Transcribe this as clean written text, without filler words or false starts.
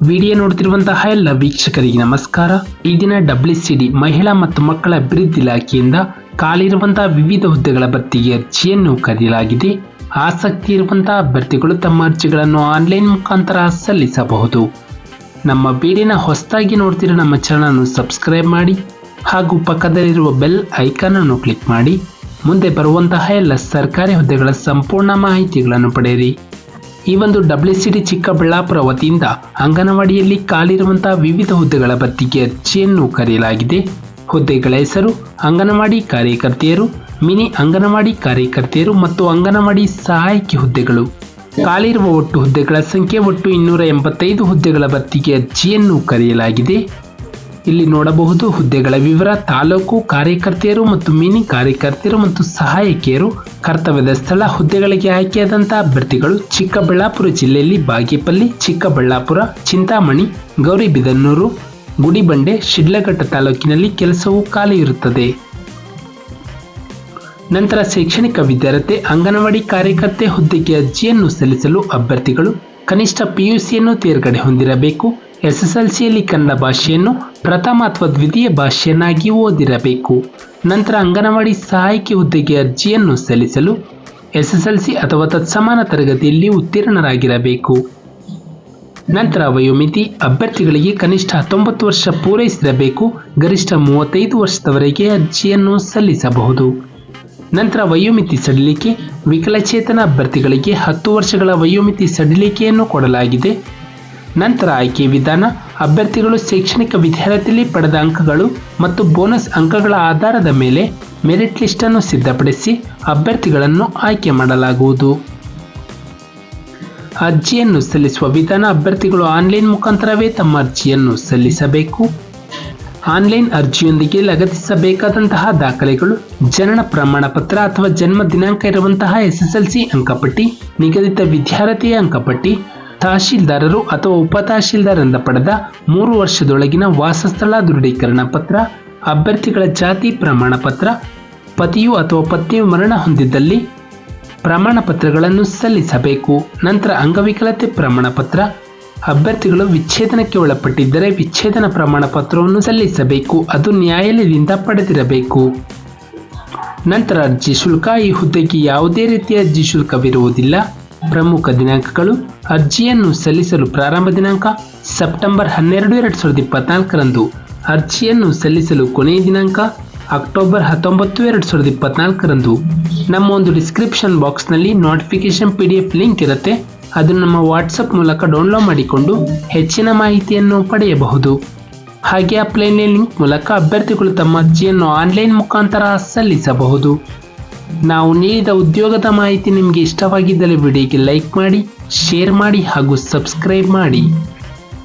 Video ನೋಡುತ್ತಿರುವಂತಹ ಎಲ್ಲ ವೀಕ್ಷಕರಿಗೆ ನಮಸ್ಕಾರ. ಈ ದಿನ WCD ಮಹಿಳಾ ಮತ್ತು ಮಕ್ಕಳ ಅಭಿವೃದ್ಧಿ ಇಲಾಖೆಯಿಂದ ಖಾಲಿರುವಂತಹ ವಿವಿಧ ಹುದ್ದೆಗಳ ಭರ್ತಿಗೆ ಅರ್ಜಿಯನ್ನು ಕರೆಯಲಾಗಿದೆ. ಆಸಕ್ತಿ ಇರುವಂತಹ ಅಭ್ಯರ್ಥಿಗಳು ತಮ್ಮ ಅರ್ಜಿಗಳನ್ನು ಆನ್ಲೈನ್ ಮುಖಾಂತರ ಸಲ್ಲಿಸಬಹುದು. ನಮ್ಮ ವಿಡಿಯೋನ ಹೊಸದಾಗಿ ನೋಡ್ತಿರೋ ನಮ್ಮ ಚಾನಲ್ ಅನ್ನು ಸಬ್ಸ್ಕ್ರೈಬ್ ಮಾಡಿ ಹಾಗೂ ಪಕ್ಕದಲ್ಲಿರುವ ಬೆಲ್ ಐಕಾನ್ ಅನ್ನು ಕ್ಲಿಕ್ ಮಾಡಿ ಮುಂದೆ ಬರುವಂತಹ ಎಲ್ಲ ಸರ್ಕಾರಿ ಹುದ್ದೆಗಳ ಸಂಪೂರ್ಣ ಮಾಹಿತಿಗಳನ್ನು ಪಡೆಯಿರಿ. ಈ ಒಂದು WCD ಚಿಕ್ಕಬಳ್ಳಾಪುರ ವತಿಯಿಂದ ಅಂಗನವಾಡಿಯಲ್ಲಿ ಖಾಲಿರುವಂತಹ ವಿವಿಧ ಹುದ್ದೆಗಳ ಭರ್ತಿಗೆ ಅರ್ಜಿಯನ್ನು ಕರೆಯಲಾಗಿದೆ. ಹುದ್ದೆಗಳ ಹೆಸರು ಅಂಗನವಾಡಿ ಕಾರ್ಯಕರ್ತೆಯರು, ಮಿನಿ ಅಂಗನವಾಡಿ ಕಾರ್ಯಕರ್ತೆಯರು ಮತ್ತು ಅಂಗನವಾಡಿ ಸಹಾಯಕಿ ಹುದ್ದೆಗಳು. ಖಾಲಿರುವ ಒಟ್ಟು ಹುದ್ದೆಗಳ ಸಂಖ್ಯೆ ಒಟ್ಟು 285 ಹುದ್ದೆಗಳ ಭರ್ತಿಗೆ ಅರ್ಜಿಯನ್ನು ಕರೆಯಲಾಗಿದೆ. ಇಲ್ಲಿ ನೋಡಬಹುದು ಹುದ್ದೆಗಳ ವಿವರ. ತಾಲೂಕು ಕಾರ್ಯಕರ್ತೆಯರು ಮತ್ತು ಮಿನಿ ಕಾರ್ಯಕರ್ತೆಯರು ಮತ್ತು ಸಹಾಯಕಿಯರು. ಕರ್ತವ್ಯದ ಸ್ಥಳ ಹುದ್ದೆಗಳಿಗೆ ಆಯ್ಕೆಯಾದಂತಹ ಅಭ್ಯರ್ಥಿಗಳು ಚಿಕ್ಕಬಳ್ಳಾಪುರ ಜಿಲ್ಲೆಯಲ್ಲಿ ಬಾಗೇಪಲ್ಲಿ, ಚಿಕ್ಕಬಳ್ಳಾಪುರ, ಚಿಂತಾಮಣಿ, ಗೌರಿಬಿದನೂರು, ಗುಡಿಬಂಡೆ, ಶಿಡ್ಲಘಟ್ಟ ತಾಲೂಕಿನಲ್ಲಿ ಕೆಲಸವು ಖಾಲಿ ಇರುತ್ತದೆ. ನಂತರ ಶೈಕ್ಷಣಿಕ ವಿದ್ಯಾರ್ಥಿ ಅಂಗನವಾಡಿ ಕಾರ್ಯಕರ್ತೆ ಹುದ್ದೆಗೆ ಅರ್ಜಿಯನ್ನು ಸಲ್ಲಿಸಲು ಅಭ್ಯರ್ಥಿಗಳು ಕನಿಷ್ಠ PUCಯನ್ನು ತೇರ್ಗಡೆ ಹೊಂದಿರಬೇಕು. SSLCಯಲ್ಲಿ ಕನ್ನಡ ಭಾಷೆಯನ್ನು ಪ್ರಥಮ ಅಥವಾ ದ್ವಿತೀಯ ಭಾಷೆಯನ್ನಾಗಿ ಓದಿರಬೇಕು. ನಂತರ ಅಂಗನವಾಡಿ ಸಹಾಯಕಿ ಹುದ್ದೆಗೆ ಅರ್ಜಿಯನ್ನು ಸಲ್ಲಿಸಲು SSLC ಅಥವಾ ತತ್ಸಮಾನ ತರಗತಿಯಲ್ಲಿ ಉತ್ತೀರ್ಣರಾಗಿರಬೇಕು. ನಂತರ ವಯೋಮಿತಿ ಅಭ್ಯರ್ಥಿಗಳಿಗೆ ಕನಿಷ್ಠ 19 ವರ್ಷ ಪೂರೈಸಿರಬೇಕು. ಗರಿಷ್ಠ 35 ವರ್ಷದವರೆಗೆ ಅರ್ಜಿಯನ್ನು ಸಲ್ಲಿಸಬಹುದು. ನಂತರ ವಯೋಮಿತಿ ಸಡಿಲಿಕೆ ವಿಕಲಚೇತನ ಅಭ್ಯರ್ಥಿಗಳಿಗೆ 10 ವರ್ಷಗಳ ವಯೋಮಿತಿ ಸಡಿಲಿಕೆಯನ್ನು ಕೊಡಲಾಗಿದೆ. ನಂತರ ಆಯ್ಕೆ ವಿಧಾನ ಅಭ್ಯರ್ಥಿಗಳು ಶೈಕ್ಷಣಿಕ ವಿದ್ಯಾರ್ಥಿಯಲ್ಲಿ ಪಡೆದ ಅಂಕಗಳು ಮತ್ತು ಬೋನಸ್ ಅಂಕಗಳ ಆಧಾರದ ಮೇಲೆ ಮೆರಿಟ್ ಲಿಸ್ಟ್ ಅನ್ನು ಸಿದ್ಧಪಡಿಸಿ ಅಭ್ಯರ್ಥಿಗಳನ್ನು ಆಯ್ಕೆ ಮಾಡಲಾಗುವುದು. ಅರ್ಜಿಯನ್ನು ಸಲ್ಲಿಸುವ ವಿಧಾನ ಅಭ್ಯರ್ಥಿಗಳು ಆನ್ಲೈನ್ ಮುಖಾಂತರವೇ ತಮ್ಮ ಅರ್ಜಿಯನ್ನು ಸಲ್ಲಿಸಬೇಕು. ಆನ್ಲೈನ್ ಅರ್ಜಿಯೊಂದಿಗೆ ಲಗತ್ತಿಸಬೇಕಾದಂತಹ ದಾಖಲೆಗಳು ಜನನ ಪ್ರಮಾಣ ಪತ್ರ ಅಥವಾ ಜನ್ಮ ದಿನಾಂಕ ಇರುವಂತಹ SSLC ಅಂಕಪಟ್ಟಿ, ನಿಗದಿತ ವಿದ್ಯಾರ್ಥಿಯ ಅಂಕಪಟ್ಟಿ, ತಹಶೀಲ್ದಾರರು ಅಥವಾ ಉಪತಹಶೀಲ್ದಾರರಿಂದ ಪಡೆದ 3 ವರ್ಷದೊಳಗಿನ ವಾಸಸ್ಥಳ ದೃಢೀಕರಣ ಪತ್ರ, ಅಭ್ಯರ್ಥಿಗಳ ಜಾತಿ ಪ್ರಮಾಣ ಪತ್ರ, ಪತಿಯು ಅಥವಾ ಪತ್ನಿಯು ಮರಣ ಹೊಂದಿದ್ದಲ್ಲಿ ಪ್ರಮಾಣ ಪತ್ರಗಳನ್ನು ಸಲ್ಲಿಸಬೇಕು. ನಂತರ ಅಂಗವಿಕಲತೆ ಪ್ರಮಾಣ ಪತ್ರ, ಅಭ್ಯರ್ಥಿಗಳು ವಿಚ್ಛೇದನಕ್ಕೆ ಒಳಪಟ್ಟಿದ್ದರೆ ವಿಚ್ಛೇದನ ಪ್ರಮಾಣ ಪತ್ರವನ್ನು ಸಲ್ಲಿಸಬೇಕು. ಅದು ನ್ಯಾಯಾಲಯದಿಂದ ಪಡೆದಿರಬೇಕು. ನಂತರ ಅರ್ಜಿ ಶುಲ್ಕ. ಈ ಹುದ್ದೆಗೆ ಯಾವುದೇ ರೀತಿಯ ಅರ್ಜಿ ಶುಲ್ಕವಿರುವುದಿಲ್ಲ. ಪ್ರಮುಖ ದಿನಾಂಕಗಳು ಅರ್ಜಿಯನ್ನು ಸಲ್ಲಿಸಲು ಪ್ರಾರಂಭ ದಿನಾಂಕ ಸೆಪ್ಟೆಂಬರ್ 12, 2024ರಂದು. ಅರ್ಜಿಯನ್ನು ಸಲ್ಲಿಸಲು ಕೊನೆಯ ದಿನಾಂಕ ಅಕ್ಟೋಬರ್ 19, 2024ರಂದು. ನಮ್ಮ ಒಂದು ಡಿಸ್ಕ್ರಿಪ್ಷನ್ ಬಾಕ್ಸ್ನಲ್ಲಿ ನೋಟಿಫಿಕೇಶನ್ PDF ಲಿಂಕ್ ಇರುತ್ತೆ. ಅದನ್ನು ನಮ್ಮ ವಾಟ್ಸಪ್ ಮೂಲಕ ಡೌನ್ಲೋಡ್ ಮಾಡಿಕೊಂಡು ಹೆಚ್ಚಿನ ಮಾಹಿತಿಯನ್ನು ಪಡೆಯಬಹುದು. ಹಾಗೆ ಅಪ್ಲೈನ್ ಲಿಂಕ್ ಮೂಲಕ ಅಭ್ಯರ್ಥಿಗಳು ತಮ್ಮ ಅರ್ಜಿಯನ್ನು ಆನ್ಲೈನ್ ಮುಖಾಂತರ ಸಲ್ಲಿಸಬಹುದು. ನಾವು ನೀಡಿದ ಉದ್ಯೋಗದ ಮಾಹಿತಿ ನಿಮಗೆ ಇಷ್ಟವಾಗಿದ್ದಲ್ಲಿ ವಿಡಿಯೋಗೆ ಲೈಕ್ ಮಾಡಿ, ಶೇರ್ ಮಾಡಿ ಹಾಗೂ ಸಬ್ಸ್ಕ್ರೈಬ್ ಮಾಡಿ.